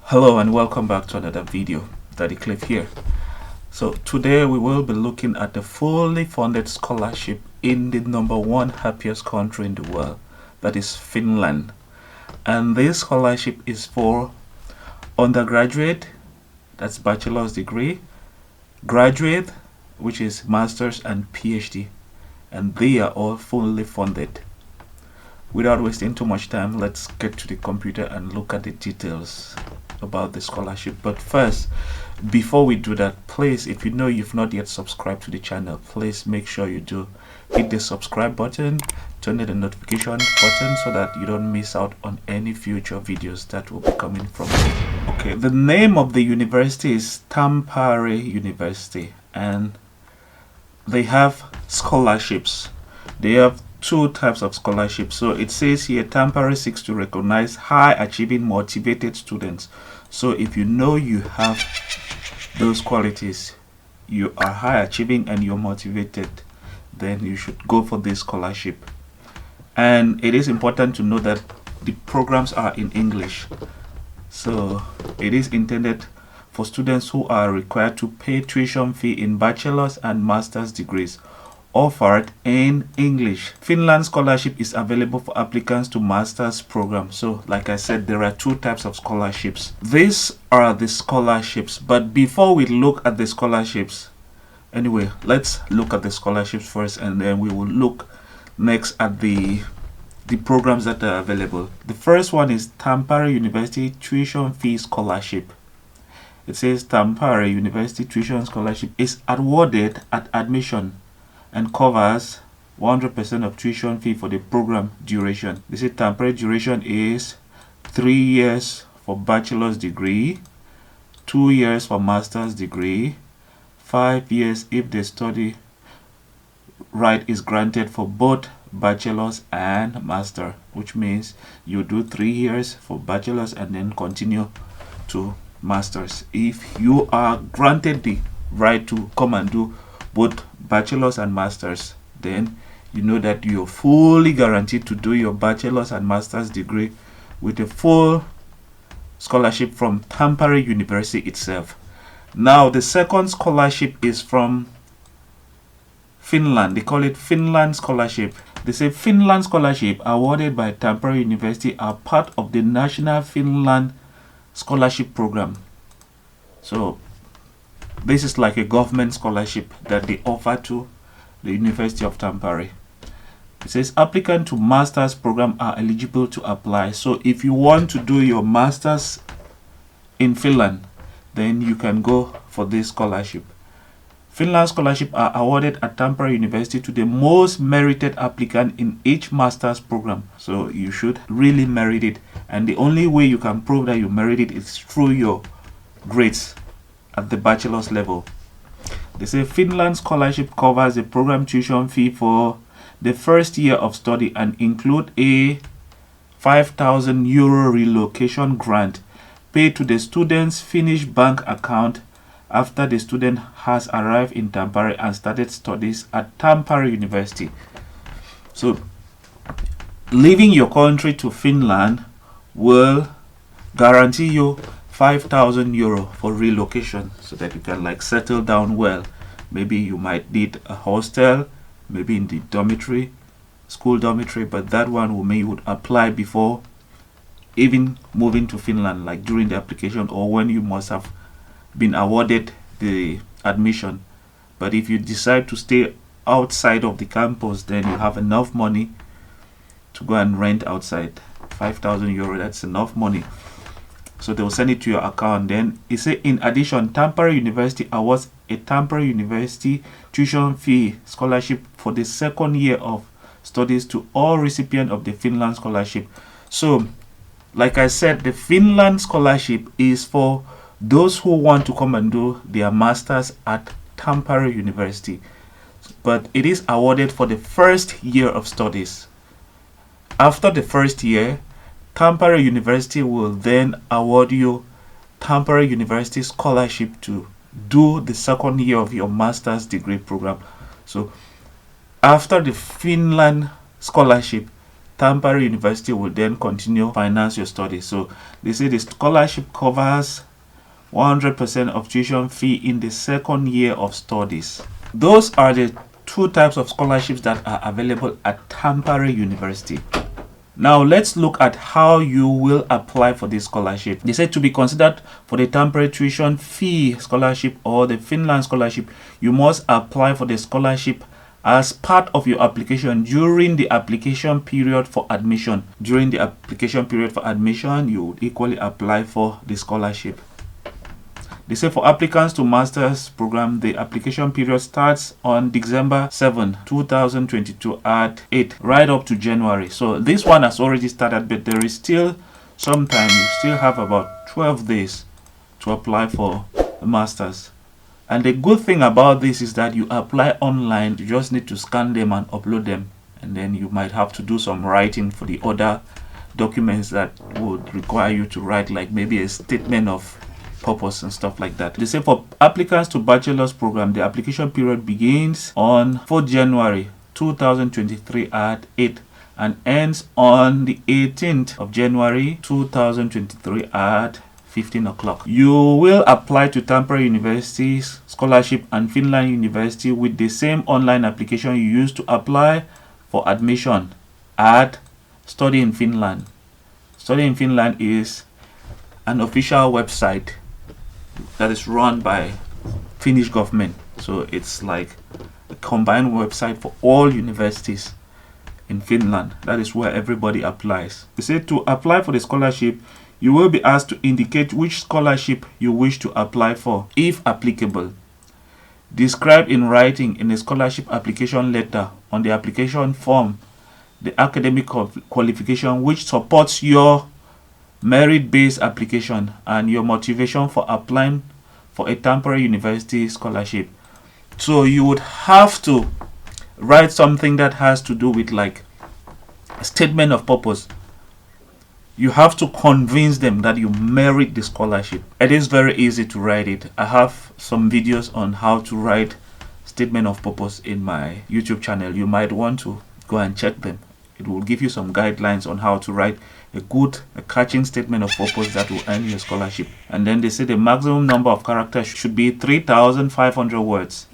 Hello and welcome back to another video. Daddy Cliff here. So today we will be looking at the fully funded scholarship in the #1 happiest country in the world, that is Finland. And this scholarship is for undergraduate, that's bachelor's degree, graduate, which is master's, and PhD, and they are all fully funded. Without wasting too much time, let's get to the computer and look at the details about the scholarship. But first, before we do that, please, if you know you've not yet subscribed to the channel, please make sure you do. Hit the subscribe button, turn on the notification button so that you don't miss out on any future videos that will be coming from me. Okay, the name of the university is Tampere University, and they have scholarships. They have two types of scholarships. So it says here Tampere seeks to recognize high achieving motivated students. So if you know you have those qualities, you are high achieving and you're motivated, then you should go for this scholarship. And it is important to know that the programs are in English, so it is intended for students who are required to pay tuition fee in bachelor's and master's degrees offered in English. Finland scholarship is available for applicants to master's program. So like I said, there are two types of scholarships. These are the scholarships, but before we look at the scholarships, anyway, let's look at the scholarships first, and then we will look next at the programs that are available. The first one is Tampere University Tuition Fee Scholarship. It says Tampere University Tuition Scholarship is awarded at admission and covers 100% of tuition fee for the program duration. They say Tampere duration is 3 years for bachelor's degree, 2 years for master's degree, 5 years if the study right is granted for both bachelor's and master, which means you do 3 years for bachelor's and then continue to master's. If you are granted the right to come and do both bachelor's and master's, then you know that you're fully guaranteed to do your bachelor's and master's degree with a full scholarship from Tampere University itself. Now the second scholarship is from Finland. They call it Finland scholarship. They say Finland scholarship awarded by Tampere University are part of the National Finland Scholarship Program. So this is like a government scholarship that they offer to the University of Tampere. It says applicants to master's program are eligible to apply. So if you want to do your master's in Finland, then you can go for this scholarship. Finland scholarship are awarded at Tampere University to the most merited applicant in each master's program. So you should really merit it. And the only way you can prove that you merit it is through your grades at the bachelor's level. They say Finland scholarship covers the program tuition fee for the first year of study and include a €5,000 relocation grant paid to the student's Finnish bank account after the student has arrived in Tampere and started studies at Tampere University. So leaving your country to Finland will guarantee you €5,000 for relocation so that you can like settle down well. Maybe you might need a hostel, maybe in the dormitory, school dormitory, but that one will mean you would apply before even moving to Finland, like during the application or when you must have been awarded the admission. But if you decide to stay outside of the campus, then you have enough money to go and rent outside. €5,000, that's enough money. So they will send it to your account. Then it says in addition, Tampere University awards a Tampere University tuition fee scholarship for the second year of studies to all recipients of the Finland scholarship. So like I said, the Finland scholarship is for those who want to come and do their masters at Tampere University, but it is awarded for the first year of studies. After the first year, Tampere University will then award you Tampere University scholarship to do the second year of your master's degree program. So after the Finland scholarship, Tampere University will then continue finance your studies. So they say the scholarship covers 100% of tuition fee in the second year of studies. Those are the two types of scholarships that are available at Tampere University. Now let's look at how you will apply for this scholarship. They said to be considered for the Tampere tuition fee scholarship or the Finland scholarship, you must apply for the scholarship as part of your application during the application period for admission. During the application period for admission, you would equally apply for the scholarship. They say for applicants to master's program, the application period starts on December 7, 2022 at 8, right up to January. So this one has already started, but there is still some time. You still have about 12 days to apply for a master's. And the good thing about this is that you apply online. You just need to scan them and upload them. And then you might have to do some writing for the other documents that would require you to write, like maybe a statement of purpose and stuff like that. They say for applicants to bachelor's program, the application period begins on 4th January 2023 at 8 and ends on the 18th of January 2023 at 15 o'clock. You will apply to Tampere University's scholarship and Finland University with the same online application you used to apply for admission at Study in Finland. Study in Finland is an official website that is run by Finnish government. So it's like a combined website for all universities in Finland. That is where everybody applies. They say to apply for the scholarship, you will be asked to indicate which scholarship you wish to apply for, if applicable. Describe in writing in a scholarship application letter on the application form the academic qualification which supports your merit-based application and your motivation for applying for a Tampere University scholarship. So you would have to write something that has to do with like a statement of purpose. You have to convince them that you merit the scholarship. It is very easy to write it. I have some videos on how to write statement of purpose in my YouTube channel. You might want to go and check them. It will give you some guidelines on how to write a catching statement of purpose that will earn you a scholarship. And then they say the maximum number of characters should be 3,500 words.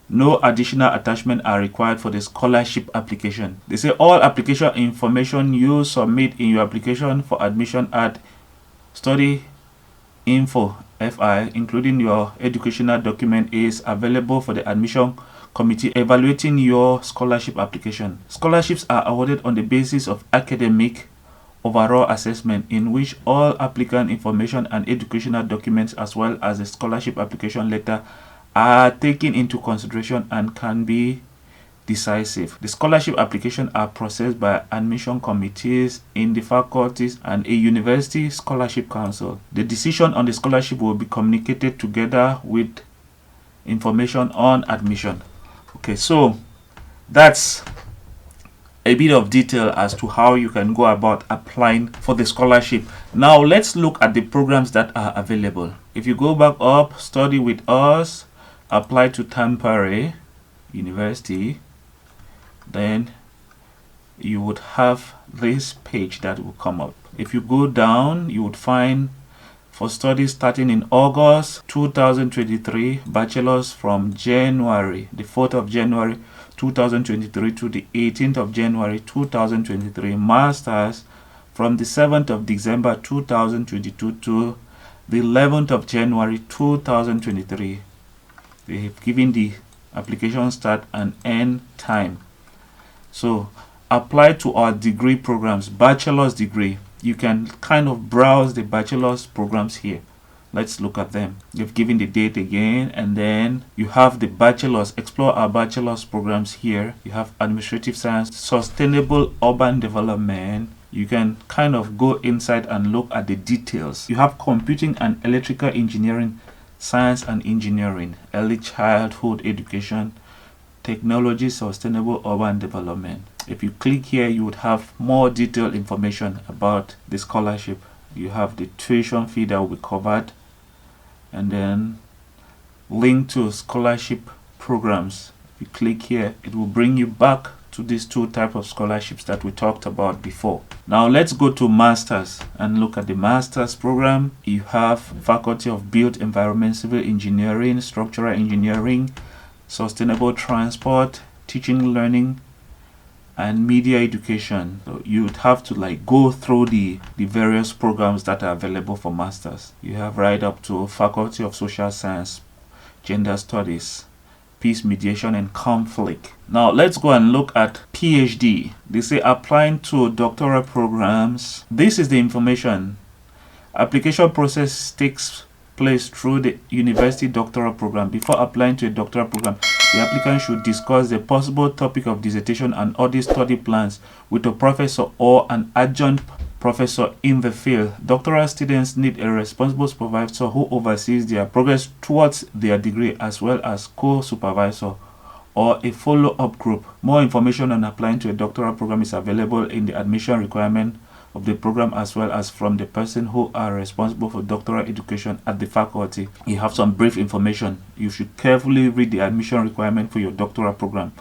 No additional attachment are required for the scholarship application. They say all application information you submit in your application for admission at studyinfo.fi, including your educational document, is available for the admission committee evaluating your scholarship application. Scholarships are awarded on the basis of academic overall assessment, in which all applicant information and educational documents as well as the scholarship application letter are taken into consideration and can be decisive. The scholarship applications are processed by admission committees in the faculties and a university scholarship council. The decision on the scholarship will be communicated together with information on admission. Okay, so that's a bit of detail as to how you can go about applying for the scholarship. Now let's look at the programs that are available. If you go back up, study with us, apply to Tampere University, then you would have this page that will come up. If you go down, you would find for studies starting in August 2023, bachelors from January, the 4th of January 2023 to the 18th of January 2023, masters from the 7th of December 2022 to the 11th of January 2023. They have given the application start and end time. So apply to our degree programs, bachelor's degree. You can kind of browse the bachelor's programs here. Let's look at them. You've given the date again, and then you have the bachelor's. Explore our bachelor's programs here. You have administrative science, sustainable urban development. You can kind of go inside and look at the details. You have computing and electrical engineering, science and engineering, early childhood education, technology, sustainable urban development. If you click here, you would have more detailed information about the scholarship. You have the tuition fee that will be covered, and then link to scholarship programs. If you click here, it will bring you back to these two types of scholarships that we talked about before. Now let's go to masters and look at the masters program. You have Faculty of Built Environment, Civil Engineering, Structural Engineering, Sustainable Transport, Teaching, Learning, and Media Education. So you'd have to like go through the various programs that are available for masters. You have right up to Faculty of Social Science, Gender Studies, Peace, Mediation, and Conflict. Now let's go and look at PhD. They say applying to doctoral programs. This is the information. Application process takes place through the university doctoral program. Before applying to a doctoral program, the applicant should discuss the possible topic of dissertation and other study plans with a professor or an adjunct professor in the field. Doctoral students need a responsible supervisor who oversees their progress towards their degree, as well as co-supervisor or a follow-up group. More information on applying to a doctoral program is available in the admission requirement of the program, as well as from the person who are responsible for doctoral education at the faculty. You have some brief information. You should carefully read the admission requirement for your doctoral program.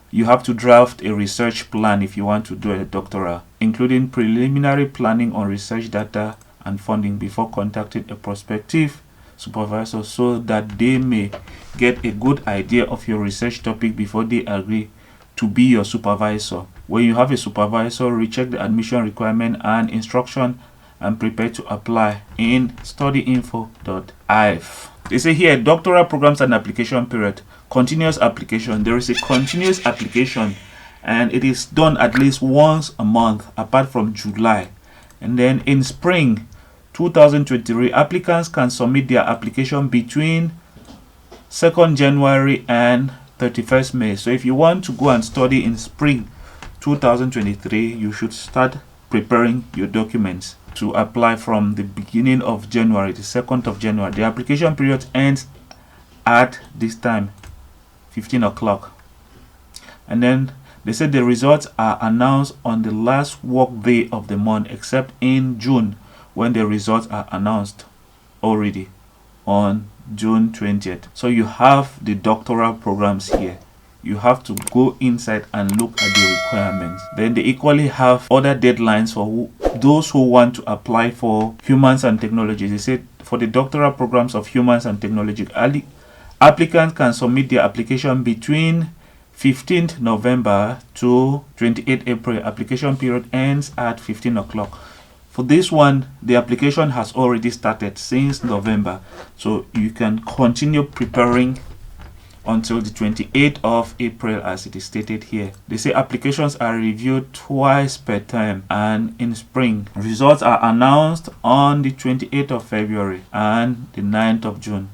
You have to draft a research plan if you want to do a doctoral, including preliminary planning on research data and funding before contacting a prospective supervisor, so that they may get a good idea of your research topic before they agree to be your supervisor. When you have a supervisor, recheck the admission requirement and instruction and prepare to apply in studyinfo.fi. They say here, doctoral programs and application period. Continuous application. There is a continuous application, and it is done at least once a month apart from July. And then in spring 2023, applicants can submit their application between 2nd January and 31st May. So if you want to go and study in spring 2023, you should start preparing your documents to apply from the beginning of January, the 2nd of January. The application period ends at this time, 15 o'clock. And then they said the results are announced on the last work day of the month, except in June, when the results are announced already on June 20th. So you have the doctoral programs here. You have to go inside and look at the requirements. Then they equally have other deadlines for those who want to apply for humans and technology. They said for the doctoral programs of humans and technology, applicants can submit their application between 15th November to 28th April. Application period ends at 15 o'clock. For this one, the application has already started since November, so you can continue preparing until the 28th of April, as it is stated here. They say applications are reviewed twice per term, and in spring, results are announced on the 28th of February and the 9th of June.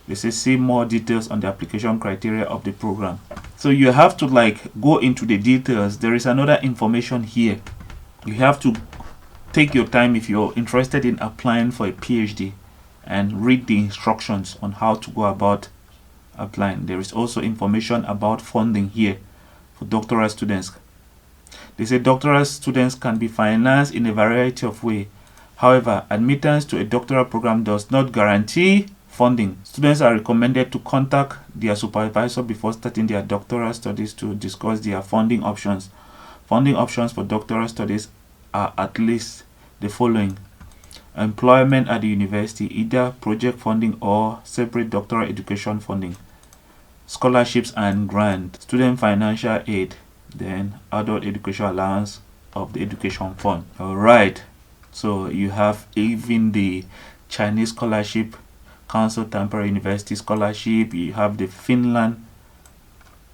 They say see more details on the application criteria of the program. So you have to like go into the details. There is another information here. You have to take your time if you're interested in applying for a PhD and read the instructions on how to go about applying. There is also information about funding here for doctoral students. They say doctoral students can be financed in a variety of ways. However, admittance to a doctoral program does not guarantee funding. Students are recommended to contact their supervisor before starting their doctoral studies to discuss their funding options. Funding options for doctoral studies are at least the following: employment at the university, either project funding or separate doctoral education funding, scholarships and grant, student financial aid, then adult education allowance of the education fund. All right, so you have even the Chinese scholarship, Council Tampere University scholarship, you have the Finland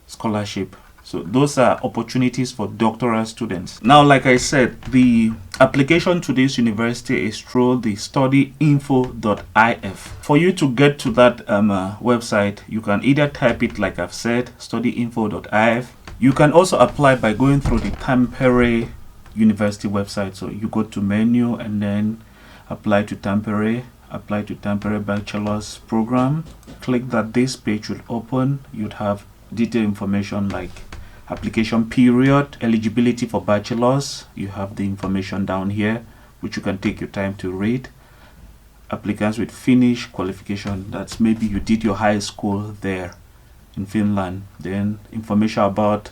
scholarship. So those are opportunities for doctoral students. Now, like I said, the application to this university is through the studyinfo.if. For you to get to that website, you can either type it like I've said, studyinfo.if. You can also apply by going through the Tampere University website. So you go to menu and then apply to Tampere Bachelors program. Click that. This page will open. You'd have detailed information like application period, eligibility for bachelors. You have the information down here, which you can take your time to read. Applicants with Finnish qualification, that's maybe you did your high school there in Finland. Then information about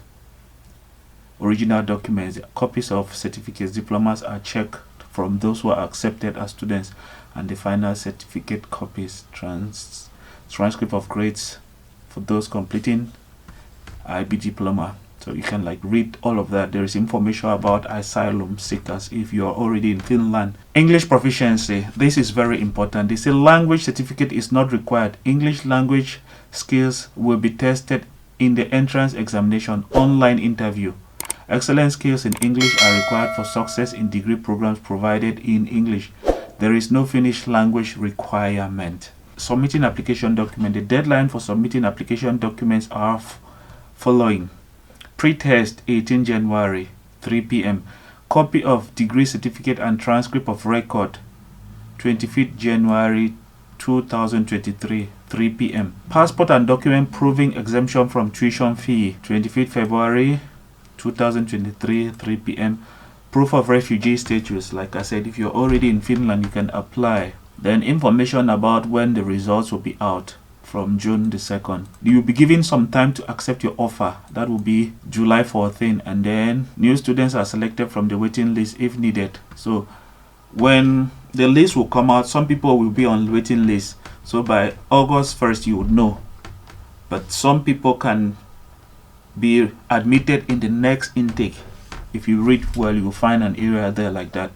original documents. Copies of certificates, diplomas are checked from those who are accepted as students, and the final certificate copies, transcript of grades for those completing IB diploma. So you can like read all of that. There is information about asylum seekers if you are already in Finland. English proficiency, this is very important. They say language certificate is not required. English language skills will be tested in the entrance examination online interview. Excellent skills in English are required for success in degree programs provided in English. There is no Finnish language requirement. Submitting application document. The deadline for submitting application documents are following. Pre-test 18 January 3 p.m. Copy of degree certificate and transcript of record 25th January 2023 3 p.m. Passport and document proving exemption from tuition fee 25th February 2023 3 p.m. Proof of refugee status. Like I said, if you're already in Finland, you can apply. Then information about when the results will be out from June the 2nd. You'll be given some time to accept your offer. That will be July 14th, and then new students are selected from the waiting list if needed. So when the list will come out, some people will be on waiting list. So by August 1st, you would know. But some people can be admitted in the next intake. If you read well, you'll find an area there like that.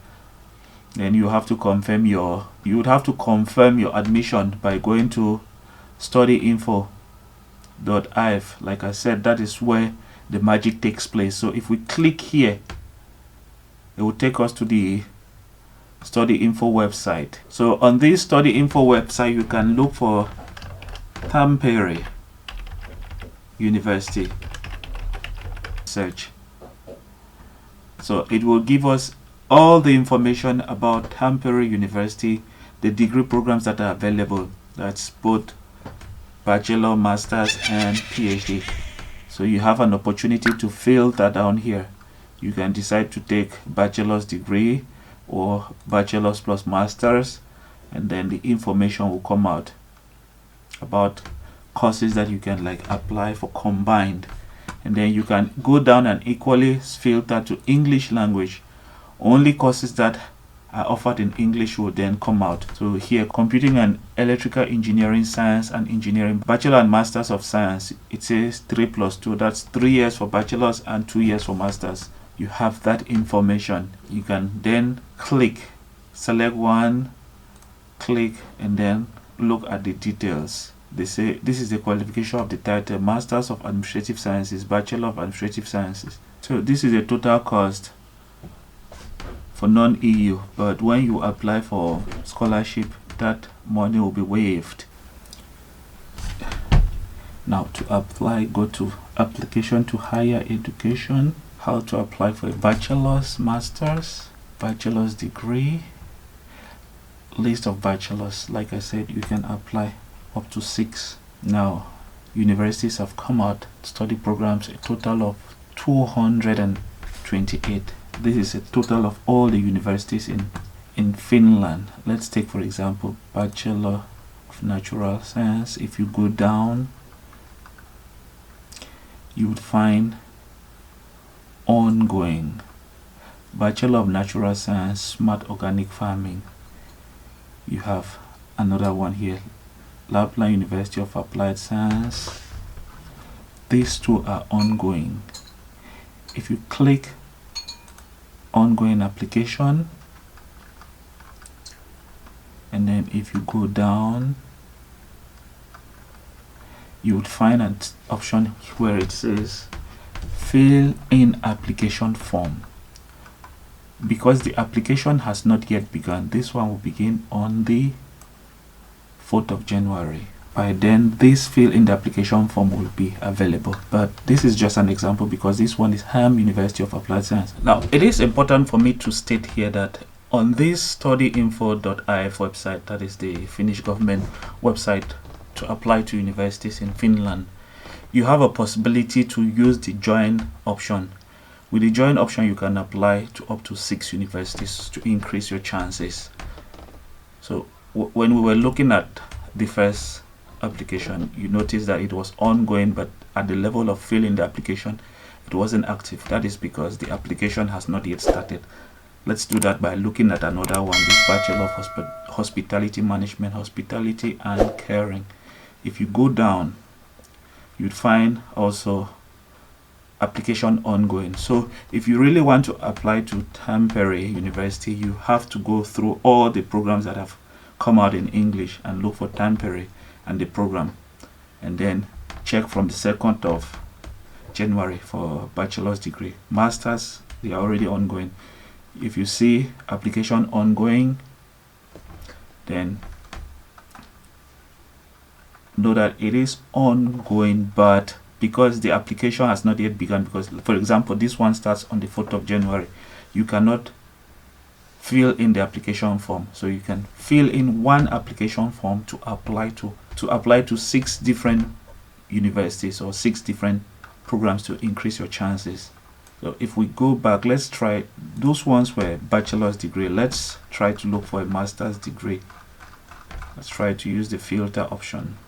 Then you have to confirm you would have to confirm your admission by going to studyinfo.fi. Like I said, that is where the magic takes place. So if we click here, it will take us to the study info website. So on this study info website, you can look for Tampere University. Search. So it will give us all the information about Tampere University, the degree programs that are available. That's both Bachelor, Masters, and PhD. So you have an opportunity to fill that down here. You can decide to take bachelor's degree or bachelor's plus masters, and then the information will come out about courses that you can like apply for combined. And then you can go down and equally filter to English language. Only courses that are offered in English will then come out. So here, computing and electrical engineering, science and engineering, bachelor and masters of science. It says 3+2. That's 3 years for bachelors and 2 years for masters. You have that information. You can then click, select one, click, and then look at the details. They say this is the qualification of the title: Masters of Administrative Sciences, Bachelor of Administrative Sciences. So this is the total cost for non-EU, but when you apply for scholarship, that money will be waived. Now to apply, go to application to higher education. How to apply for a bachelor's, master's, bachelor's degree, list of bachelors. Like I said, you can apply up to 6. Now universities have come out study programs, a total of 228. This is a total of all the universities in Finland. Let's take for example Bachelor of Natural Science. If you go down, you would find ongoing. Bachelor of Natural Science, Smart Organic Farming. You have another one here, Lapland University of Applied Science. These two are ongoing. If you click ongoing application, and then if you go down, you would find an option where it says fill in application form. Because the application has not yet begun, this one will begin on the 4th of January. By then, this fill in the application form will be available. But this is just an example because this one is Ham University of Applied Science. Now, it is important for me to state here that on this studyinfo.fi website, that is the Finnish government website to apply to universities in Finland, you have a possibility to use the join option. With the join option, you can apply to up to 6 universities to increase your chances. So when we were looking at the first application, you notice that it was ongoing, but at the level of filling the application, it wasn't active. That is because the application has not yet started. Let's do that by looking at another one, this Bachelor of Hospitality Management, Hospitality and Caring. If you go down, you'd find also application ongoing. So if you really want to apply to Tampere University, you have to go through all the programs that have come out in English and look for Tampere and the program, and then check from the 2nd of January for bachelor's degree. Masters, they are already ongoing. If you see application ongoing, then know that it is ongoing, but because the application has not yet begun, because for example this one starts on the 4th of January, you cannot fill in the application form. So you can fill in one application form to apply to 6 different universities or 6 different programs to increase your chances. So if we go back, let's try, those ones were bachelor's degree. Let's try to look for a master's degree. Let's try to use the filter option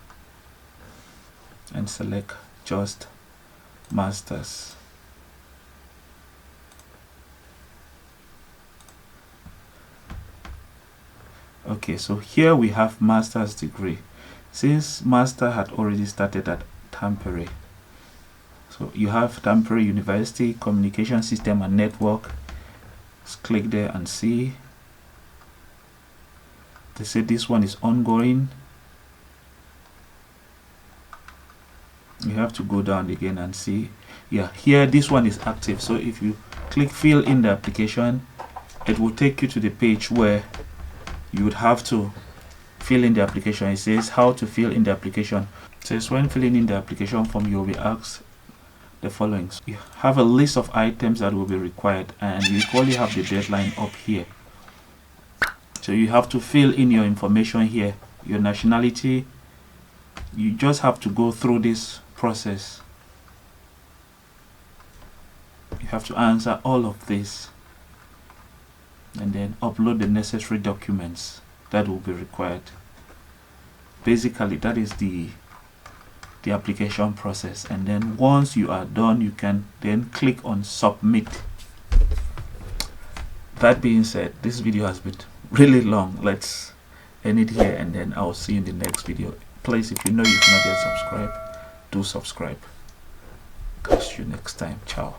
and select just masters. Okay, so here we have master's degree. Since master had already started at Tampere, so you have Tampere University, Communication System and Network. Let's click there and see. They say this one is ongoing. You have to go down again and see. Yeah, here this one is active. So if you click fill in the application, it will take you to the page where you would have to fill in the application. It says how to fill in the application. It says when filling in the application form, you will be asked the following. So you have a list of items that will be required, and you equally have the deadline up here. So you have to fill in your information here, your nationality. You just have to go through this process. You have to answer all of this and then upload the necessary documents that will be required. Basically, that is the application process, and then once you are done, you can then click on submit. That being said, this video has been really long. Let's end it here, and then I'll see you in the next video. Please, if you know you've not yet subscribed, do subscribe. Catch you next time. Ciao.